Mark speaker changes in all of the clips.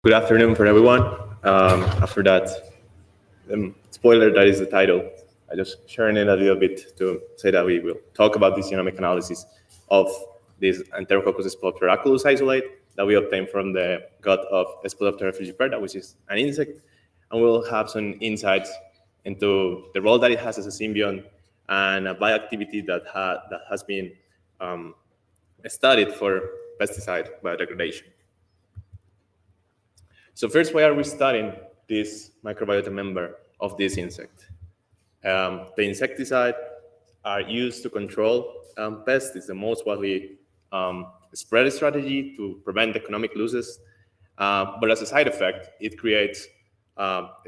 Speaker 1: Good afternoon for everyone. After that spoiler, that is the title. I just sharing it a little bit to say that we will talk about this genomic analysis of this Enterococcus spodopteracolus isolate that we obtained from the gut of Spodoptera frugiperda, which is an insect, and we'll have some insights into the role that it has as a symbiont and a bioactivity that has been studied for pesticide biodegradation. So first, why are we studying this microbiota member of this insect? The insecticide are used to control pests. It's the most widely spread strategy to prevent economic losses. But as a side effect, it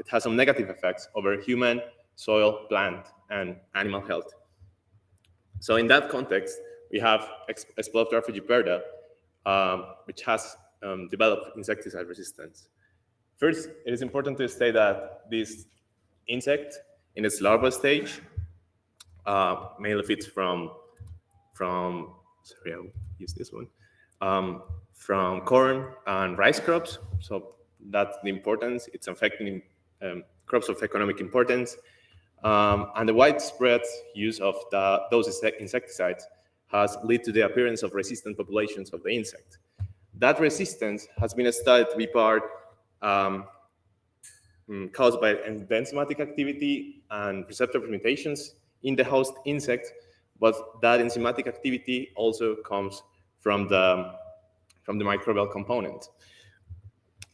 Speaker 1: has some negative effects over human, soil, plant, and animal health. So in that context, we have Spodoptera frugiperda, which has developed insecticide resistance. First, it is important to state that this insect, in its larval stage, mainly feeds from sorry, I'll use this one, from corn and rice crops. So that's the importance. It's affecting crops of economic importance. And the widespread use of those insecticides has led to the appearance of resistant populations of the insect. That resistance has been studied to be part caused by enzymatic activity and receptor mutations in the host insect, but that enzymatic activity also comes from the microbial component.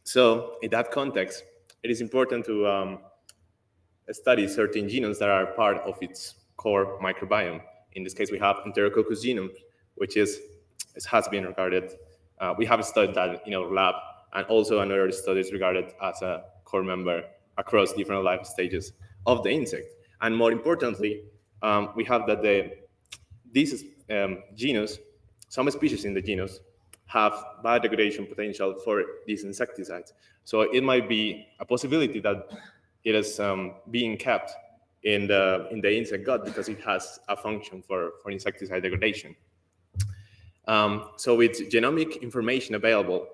Speaker 1: So in that context, it is important to study certain genomes that are part of its core microbiome. In this case, we have Enterococcus genome, which has been regarded. We have studied that in our lab, and also another study is regarded as a core member across different life stages of the insect. And more importantly, we have that these genus, some species in the genus, have biodegradation potential for these insecticides. So it might be a possibility that it is being kept in the insect gut because it has a function for insecticide degradation. So with genomic information available,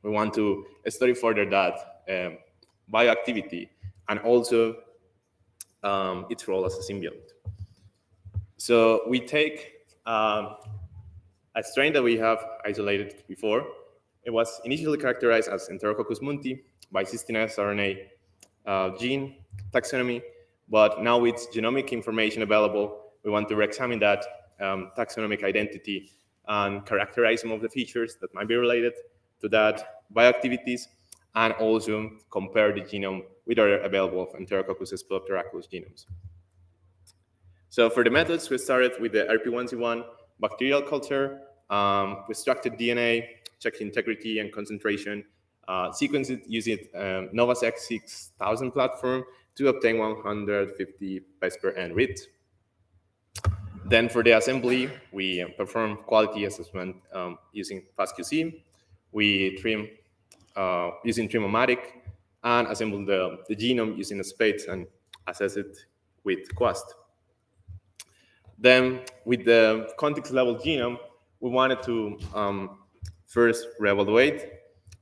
Speaker 1: we want to study further that bioactivity and also its role as a symbiont. So we take a strain that we have isolated before. It was initially characterized as Enterococcus munti by cystinase RNA gene taxonomy, but now with genomic information available, we want to re-examine that taxonomic identity and characterize some of the features that might be related to that bioactivities, and also compare the genome with other available Enterococcus spodopteracolus genomes. So for the methods, we started with the RP1C1 bacterial culture, with structured DNA, checked integrity and concentration, sequenced it using Novus X6000 platform to obtain 150 base pair end reads. Then for the assembly, we perform quality assessment using FastQC. We trim using Trimomatic and assemble the genome using a spades and assess it with Quast. Then with the context level genome, we wanted to first reevaluate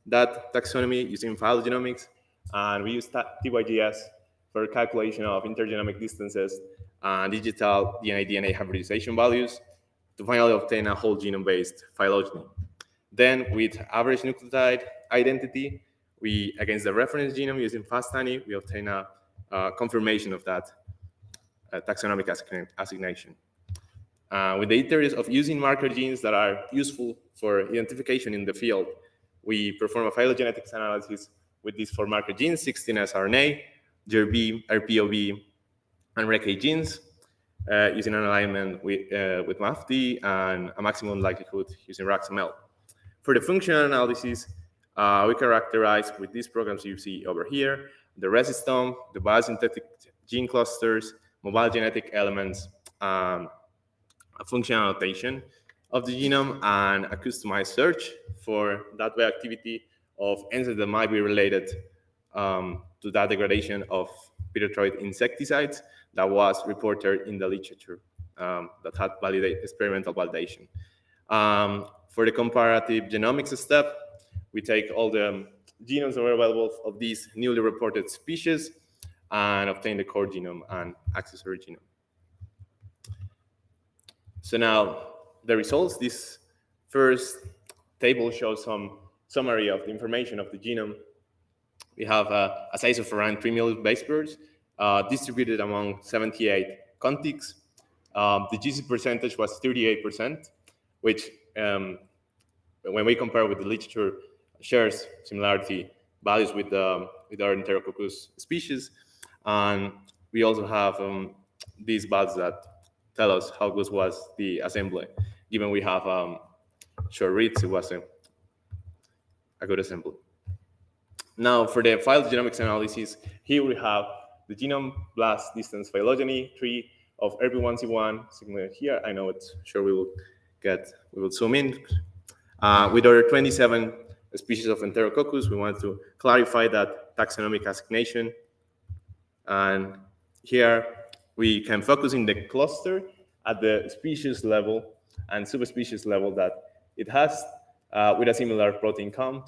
Speaker 1: that taxonomy using phylogenomics, and we used TYGS for calculation of intergenomic distances and digital DNA hybridization values to finally obtain a whole genome-based phylogeny. Then with average nucleotide identity, we, against the reference genome using FastANI, we obtain a confirmation of that taxonomic assignation. With the interest of using marker genes that are useful for identification in the field, we perform a phylogenetics analysis with these 4 marker genes, 16S RNA, GRB, RPOB, and REC genes, using an alignment with MAFD and a maximum likelihood using RAXML. For the functional analysis, we characterize with these programs you see over here, the resistome, the biosynthetic gene clusters, mobile genetic elements, a functional annotation of the genome, and a customized search for that bioactivity of enzymes that might be related to that degradation of pyrethroid insecticides that was reported in the literature that had experimental validation. For the comparative genomics step, we take all the genomes are available of these newly reported species and obtain the core genome and accessory genome. So now the results, this first table shows some summary of the information of the genome. We have a size of around 3 million base pairs distributed among 78 contigs. The GC percentage was 38%, which when we compare with the literature, shares similarity values with our Enterococcus species. And we also have these values that tell us how good was the assembly. Given we have short reads, it was a good assembly. Now, for the phylogenomics analysis, here we have the genome blast distance phylogeny tree of RP1C1 segmented here. I know it's sure we will zoom in. With our 27 species of Enterococcus, we want to clarify that taxonomic assignation. And here we can focus in the cluster at the species level and subspecies level that it has with a similar protein count.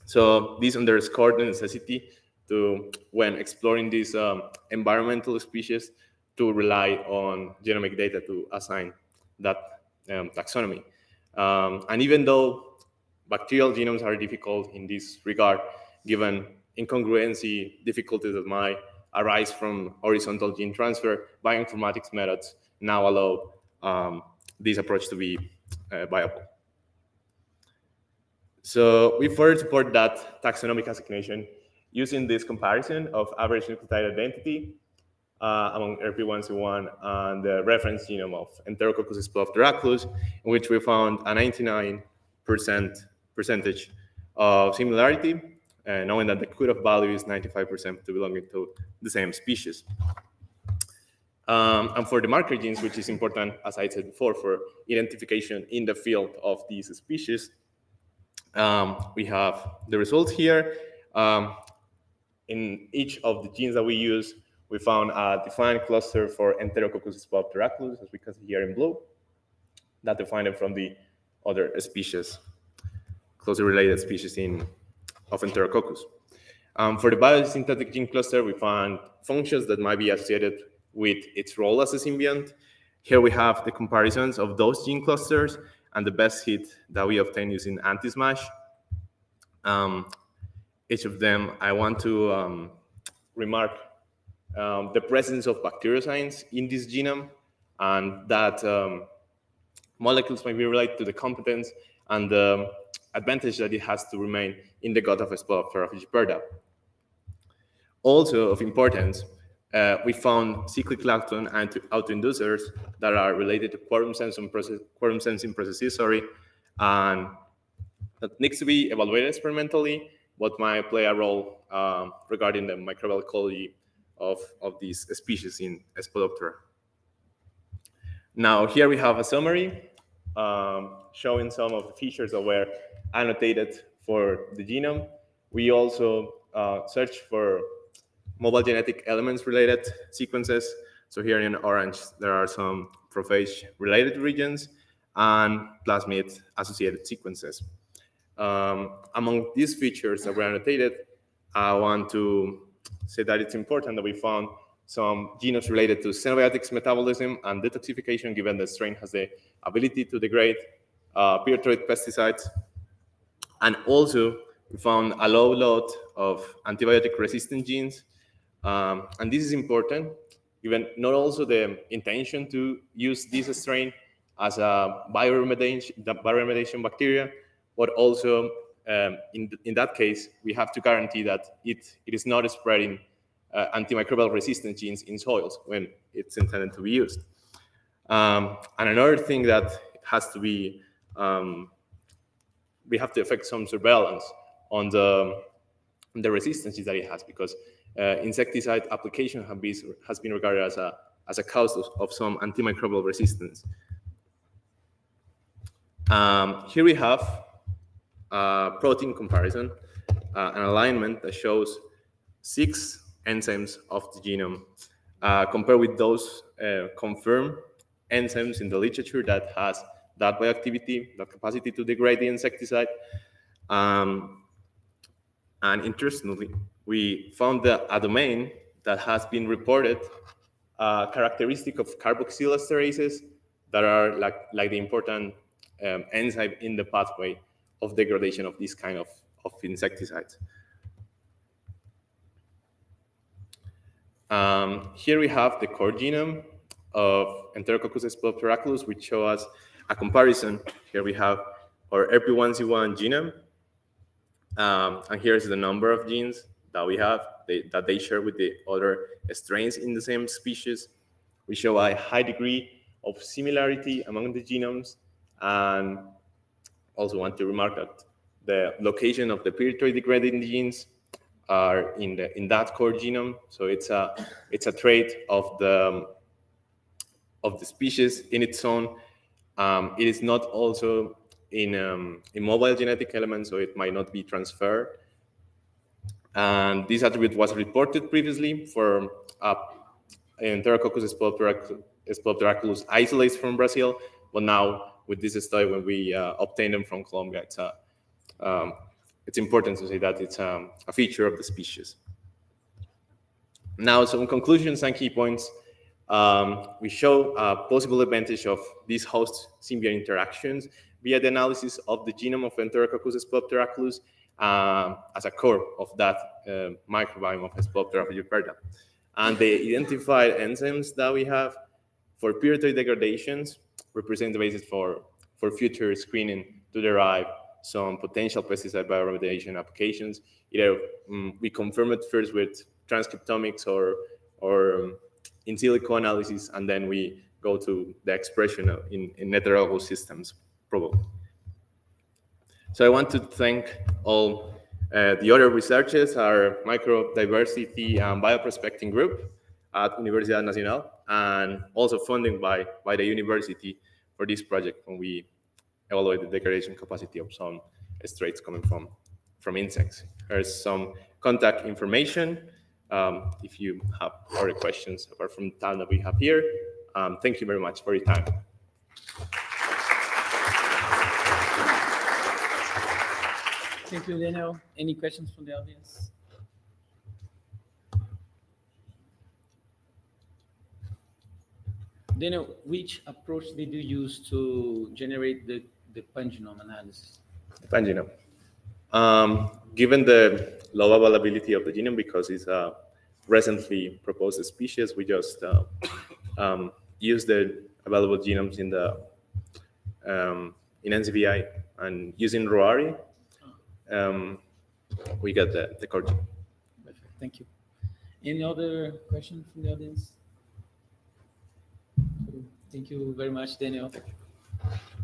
Speaker 1: So this underscored the necessity to, when exploring these environmental species, to rely on genomic data to assign that taxonomy. And even though bacterial genomes are difficult in this regard, given incongruency difficulties that might arise from horizontal gene transfer, bioinformatics methods now allow this approach to be viable. So we further support that taxonomic assignation using this comparison of average nucleotide identity among RP1C1 and the reference genome of Enterococcus spodopteracolus, in which we found a 99% percentage of similarity, knowing that the cutoff value is 95% to belonging to the same species. And for the marker genes, which is important, as I said before, for identification in the field of these species, we have the results here. In each of the genes that we use, we found a defined cluster for Enterococcus spodopteracolus, as we can see here in blue, that defined it from the other species, closely related species of Enterococcus. For the biosynthetic gene cluster, we found functions that might be associated with its role as a symbiont. Here we have the comparisons of those gene clusters and the best hit that we obtained using anti-smash. Each of them, I want to remark the presence of bacteriocins in this genome, and that molecules might be related to the competence and the advantage that it has to remain in the gut of a Spodoptera frugiperda. Also of importance, we found cyclic lactone and autoinducers that are related to quorum sensing processes, and that needs to be evaluated experimentally, but might play a role regarding the microbial ecology of these species in Spodoptera. Now, here we have a summary showing some of the features that were annotated for the genome. We also searched for mobile genetic elements related sequences. So here in orange, there are some prophage related regions and plasmid associated sequences. Among these features that were annotated, I want to say that it's important that we found some genomes related to xenobiotics metabolism and detoxification, given the strain has the ability to degrade pyrethroid pesticides. And also, we found a low load of antibiotic resistant genes. And this is important, given not also the intention to use this strain as a bioremediation bacteria, but also in that case, we have to guarantee that it is not spreading antimicrobial resistant genes in soils when it's intended to be used. And another thing that has to be, we have to effect some surveillance on the resistances that it has, because insecticide application has been regarded as a cause of some antimicrobial resistance. Here we have a protein comparison, an alignment that shows 6 enzymes of the genome compared with those confirmed enzymes in the literature that has that bioactivity, that capacity to degrade the insecticide. And interestingly, we found a domain that has been reported characteristic of carboxylesterases that are like the important enzyme in the pathway of degradation of this kind of insecticides. Here we have the core genome of Enterococcus spodopteracolus, which show us a comparison. Here we have our RP1C1 genome, and here's the number of genes that we have that they share with the other strains in the same species. We show a high degree of similarity among the genomes, and also want to remark that the location of the pyrethroid degrading genes are in that core genome. So it's a trait of the species in its own. It is not also in mobile genetic elements, so it might not be transferred. And this attribute was reported previously for Enterococcus spodopteracolus isolates from Brazil, but now with this study, when we obtain them from Colombia, it's important to say that it's a feature of the species. Now, some conclusions and key points. We show a possible advantage of these host-symbiote interactions via the analysis of the genome of Enterococcus spodopteracolus as a core of that microbiome of Spodoptera frugiperda. And the identified enzymes that we have for pyrethroid degradations represent the basis for future screening to derive some potential pesticide biodegradation applications. Either we confirm it first with transcriptomics or in silico analysis, and then we go to the expression in heterologous systems, probably. So I want to thank all the other researchers, our microdiversity and bioprospecting group at Universidad Nacional, and also funding by the university for this project when we evaluate the degradation capacity of some strains coming from insects. There's some contact information if you have other questions apart from the time that we have here. Thank you very much for your time.
Speaker 2: Thank you, Daniel. Any questions from the audience? Daniel, which approach did you use to generate the pangenome analysis?
Speaker 1: The pangenome. Given the low availability of the genome, because it's a recently proposed species, we just use the available genomes in the in NCBI, and using ROARI, we get the core genome.
Speaker 2: Perfect. Thank you. Any other questions from the audience? Thank you very much, Daniel.